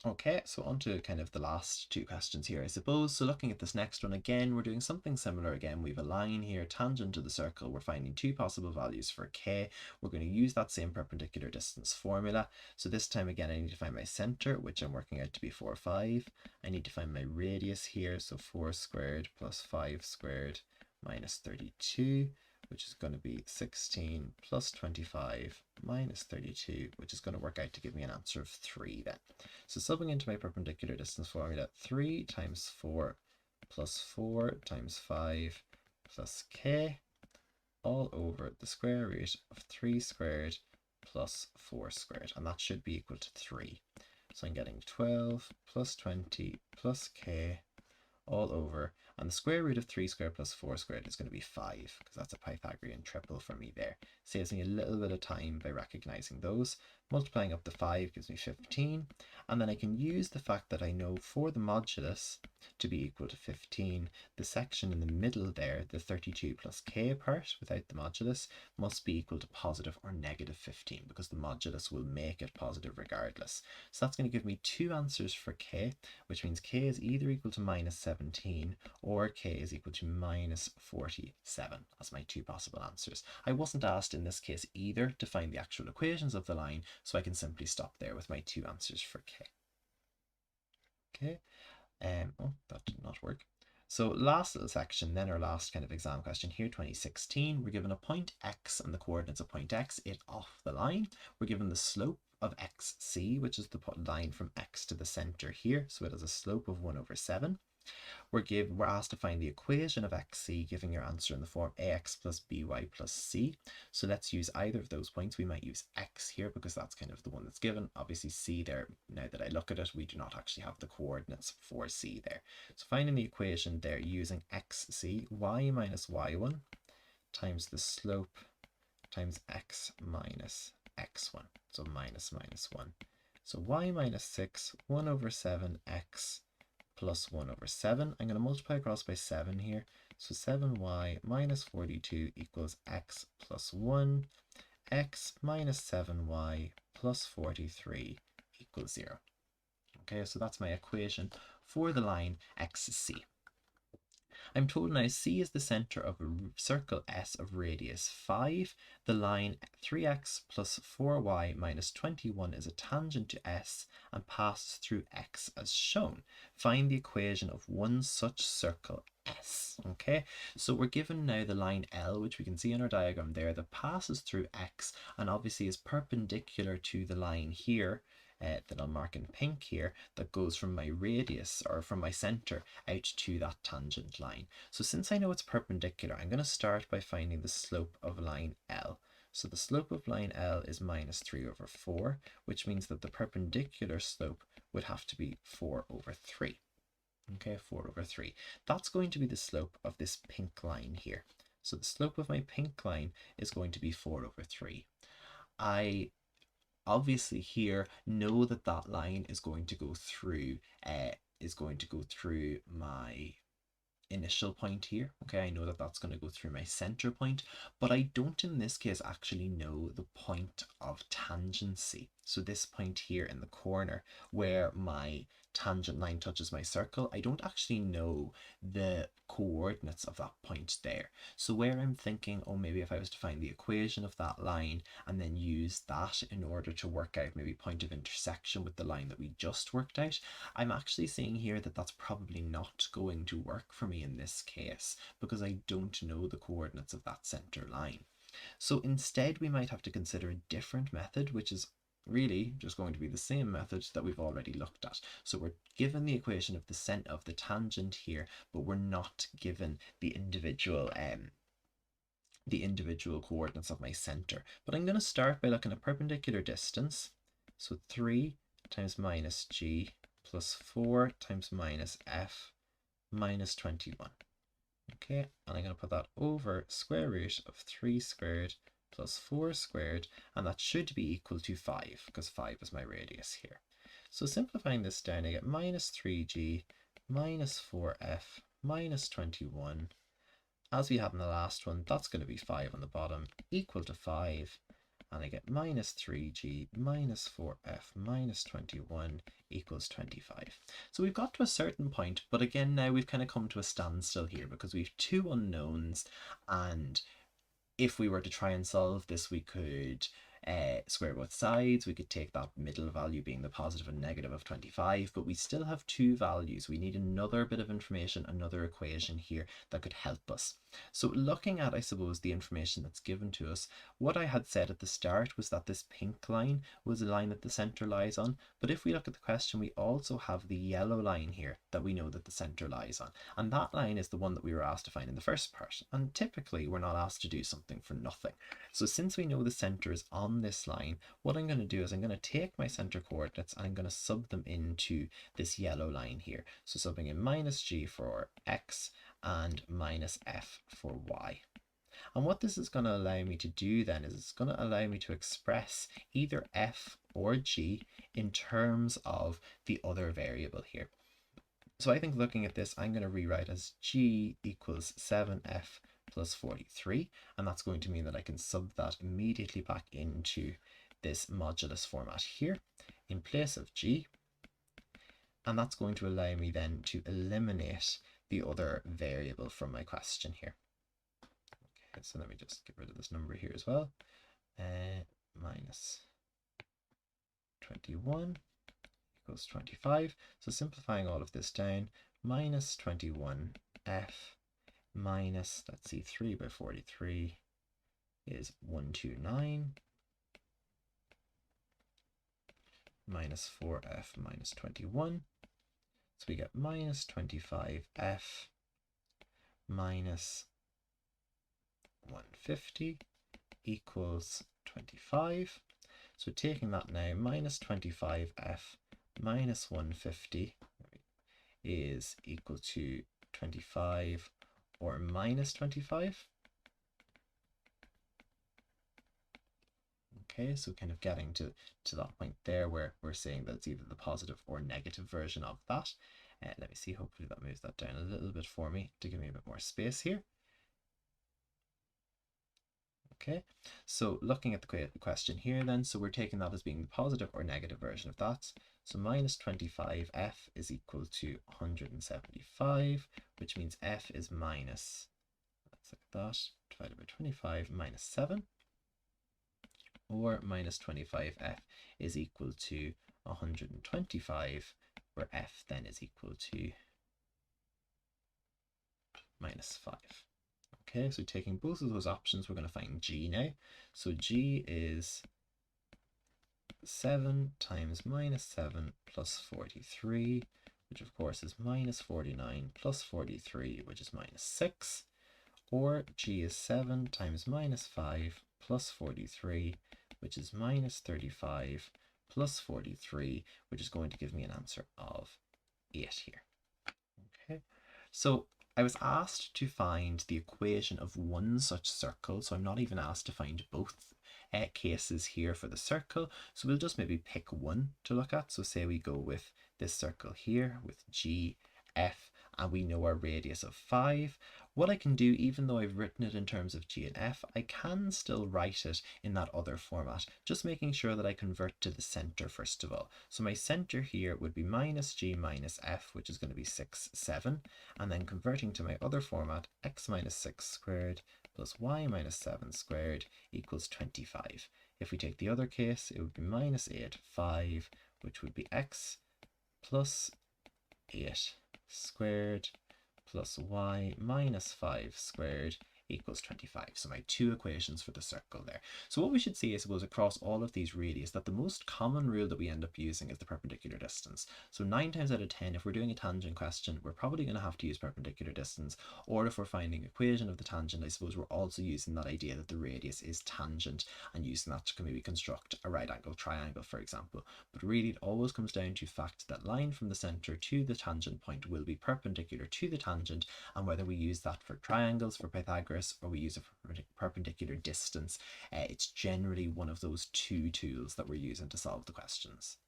Okay, so on to kind of the last two questions here, I suppose. So looking at this next one again, we're doing something similar again. We have a line here, tangent to the circle. We're finding two possible values for k. We're going to use that same perpendicular distance formula. So this time again, I need to find my center, which I'm working out to be 4, 5. I need to find my radius here, so 4 squared plus 5 squared minus 32. Which is going to be 16 plus 25 minus 32, which is going to work out to give me an answer of 3 then. So subbing into my perpendicular distance formula, 3 times 4 plus 4 times 5 plus k all over the square root of 3 squared plus 4 squared, and that should be equal to 3. So I'm getting 12 plus 20 plus k all over, and the square root of 3 squared plus 4 squared is going to be 5, because that's a Pythagorean triple for me there. Saves me a little bit of time by recognizing those. Multiplying up the 5 gives me 15, and then I can use the fact that I know for the modulus to be equal to 15, the section in the middle there, the 32 plus k part without the modulus, must be equal to positive or negative 15, because the modulus will make it positive regardless. So that's going to give me two answers for k, which means k is either equal to minus 17 or k is equal to minus 47 as my two possible answers. I wasn't asked in this case either to find the actual equations of the line, so I can simply stop there with my two answers for k. Okay, oh, that did not work. So last little section, then our last kind of exam question here, 2016, we're given a point x and the coordinates of point x, it off the line. We're given the slope of xc, which is the line from x to the center here, so it has a slope of 1 over 7. We're asked to find the equation of xc, giving your answer in the form ax plus by plus c. So let's use either of those points. We might use x here because that's kind of the one that's given. Obviously c there, now that I look at it, we do not actually have the coordinates for c there. So finding the equation there using xc, y minus y1 times the slope times x minus x1. So minus minus 1. So y minus 6, 1 over 7 x plus 1 over 7. I'm going to multiply across by 7 here. So 7y minus 42 equals x plus 1. X minus 7y plus 43 equals 0. Okay, so that's my equation for the line xc. I'm told now C is the center of a circle S of radius 5. The line 3x plus 4y minus 21 is a tangent to S and passes through X as shown. Find the equation of one such circle S. Okay, so we're given now the line L, which we can see in our diagram there, that passes through X and obviously is perpendicular to the line here. That I'll mark in pink here, that goes from my radius or from my center out to that tangent line. So since I know it's perpendicular, I'm going to start by finding the slope of line L. So the slope of line L is minus 3 over 4, which means that the perpendicular slope would have to be 4 over 3. Okay, 4 over 3. That's going to be the slope of this pink line here. So the slope of my pink line is going to be 4 over 3. I obviously here know that that line is going to go through my initial point here. Okay, I know that that's going to go through my center point, but I don't in this case actually know the point of tangency. So this point here in the corner where my tangent line touches my circle, I don't actually know the coordinates of that point there. So where I'm thinking, oh, maybe if I was to find the equation of that line and then use that in order to work out maybe point of intersection with the line that we just worked out, I'm actually seeing here that that's probably not going to work for me in this case because I don't know the coordinates of that center line. So instead we might have to consider a different method, which is really just going to be the same method that we've already looked at. So we're given the equation of the tangent here, but we're not given the individual coordinates of my center. But I'm going to start by looking at perpendicular distance. So 3 times minus g plus 4 times minus f minus 21. Okay, and I'm going to put that over square root of 3 squared plus 4 squared, and that should be equal to 5, because 5 is my radius here. So simplifying this down, I get minus 3g minus 4f minus 21. As we had in the last one, that's going to be 5 on the bottom, equal to 5. and I get minus 3g minus 4f minus 21 equals 25. So we've got to a certain point, but again now we've kind of come to a standstill here because we've two unknowns, and if we were to try and solve this, we could square both sides. We could take that middle value being the positive and negative of 25, but we still have two values. We need another bit of information, another equation here that could help us. So looking at, I suppose, the information that's given to us, what I had said at the start was that this pink line was a line that the center lies on, but if we look at the question, we also have the yellow line here that we know that the center lies on, and that line is the one that we were asked to find in the first part, and typically we're not asked to do something for nothing. So since we know the center is on this line, what I'm going to do is I'm going to take my center coordinates and I'm going to sub them into this yellow line here. So subbing in minus g for x and minus f for y. And what this is going to allow me to do then is it's going to allow me to express either f or g in terms of the other variable here. So I think looking at this, I'm going to rewrite as g equals 7f plus 43, and that's going to mean that I can sub that immediately back into this modulus format here in place of g, and that's going to allow me then to eliminate the other variable from my question here. Okay, so let me just get rid of this number here as well. Minus 21 equals 25. So simplifying all of this down, minus 21f minus, let's see, 3 by 43 is 129, minus 4f minus 21. So we get minus 25f minus 150 equals 25. So taking that now, minus 25f minus 150 is equal to 25 or minus 25. Okay, so kind of getting to that point there where we're saying that it's either the positive or negative version of that. Let me see, hopefully that moves that down a little bit for me to give me a bit more space here. Okay, so looking at the question here then, so we're taking that as being the positive or negative version of that. So minus 25f is equal to 175, which means f is minus, let's look at that, divided by 25 minus 7, or minus 25f is equal to 125, where f then is equal to minus 5. Okay, so taking both of those options, we're going to find g now. So g is 7 times minus 7 plus 43, which of course is minus 49 plus 43, which is minus 6. Or g is 7 times minus 5 plus 43, which is minus 35 plus 43, which is going to give me an answer of 8 here. Okay, so I was asked to find the equation of one such circle, so I'm not even asked to find both cases here for the circle, so we'll just maybe pick one to look at. So say we go with this circle here with g, f, and we know our radius of 5. What I can do, even though I've written it in terms of g and f, I can still write it in that other format, just making sure that I convert to the center first of all. So my center here would be minus g minus f, which is going to be 6, 7, and then converting to my other format, x minus 6 squared plus y minus 7 squared equals 25. If we take the other case, it would be minus 8, 5, which would be x plus 8 squared plus y minus 5 squared equals 25. So my two equations for the circle there. So what we should see, I suppose, across all of these really is that the most common rule that we end up using is the perpendicular distance. So 9 times out of 10, if we're doing a tangent question, we're probably going to have to use perpendicular distance, or if we're finding equation of the tangent, I suppose we're also using that idea that the radius is tangent and using that to maybe construct a right angle triangle, for example. But really it always comes down to the fact that line from the center to the tangent point will be perpendicular to the tangent, and whether we use that for triangles, for Pythagoras, or we use a perpendicular distance, it's generally one of those two tools that we're using to solve the questions.